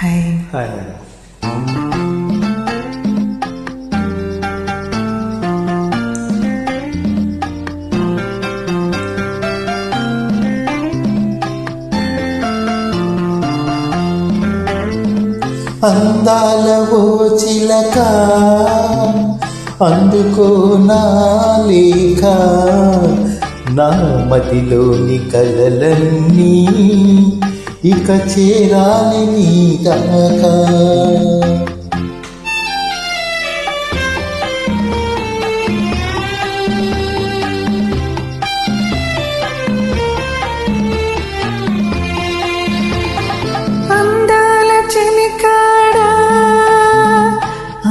Hi. Hi. అందాల ఓ చిలక అందుకో నా లేఖ, నా మదిలోని కలలన్నీ ఇక చేరాలి నీ దాకా. అందాల చిలికాడా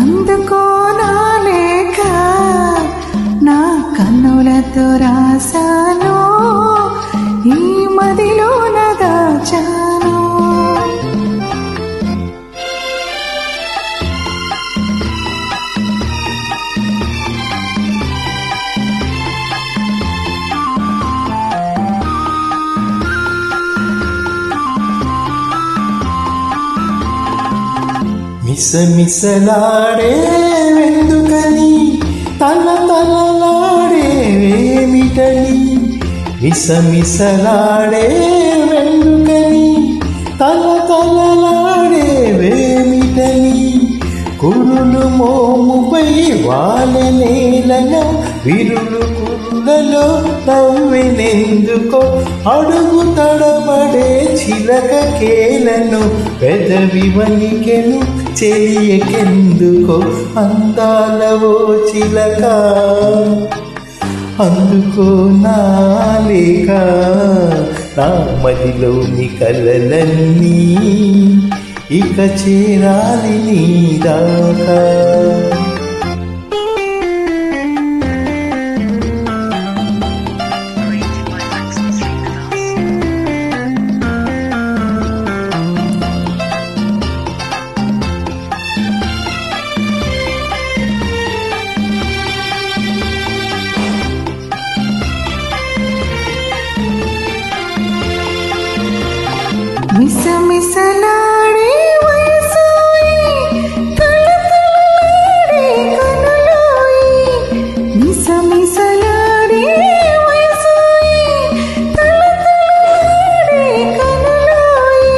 అందుకో నా లేఖ, నా కన్నులతో రాసాను ఈ మదిలోన దాచాను. మిసమిసలాడే వెందుకని తలతలలాడేవేమిటని, మిసమిసలాడే వెందుకని తలతలలాడేవేమిటని, కురులు మోముపై వాలనేలలో విరులు కురులలో నవ్వెనెందుకో, అడుగు తడబడే చిలక కేలను పెదవి వణికెను చెలియకెందుకో. అందాల ఓ చిలక అందుకో నా లేఖ, నా మదిలోని కలలన్నీ ఇక చేరాలి నీ దాకా. మిసమిసలాడే వయసోయి తలతలలాడే కనులోయి, మిసమిసలాడే వయసోయి తలతలలాడే కనులోయి,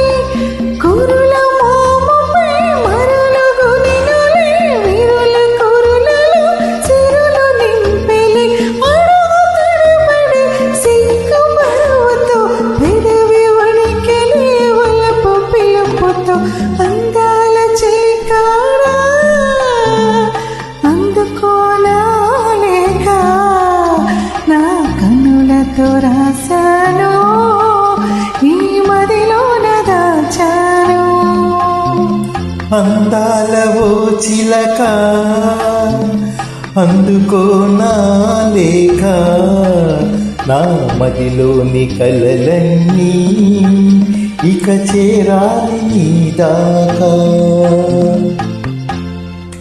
కురుల మోముపై మరలుగు నినులే విరుల కురులలో సిరులు నింపెలి, అడుగు తడబడి సిగ్గు బరువుతో పెదవి వణికెలి పిలుపుతో. అందాల చిలికాడా అందుకో నా లేఖ, నా కన్నులతో రాసాను ఈ మదిలోన దాచాను. అందాల ఓ చిలక అందుకో నా లేఖ, నా మదిలోని కలలన్నీ ఇక చేరాలి నీ దాకా.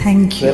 Thank you.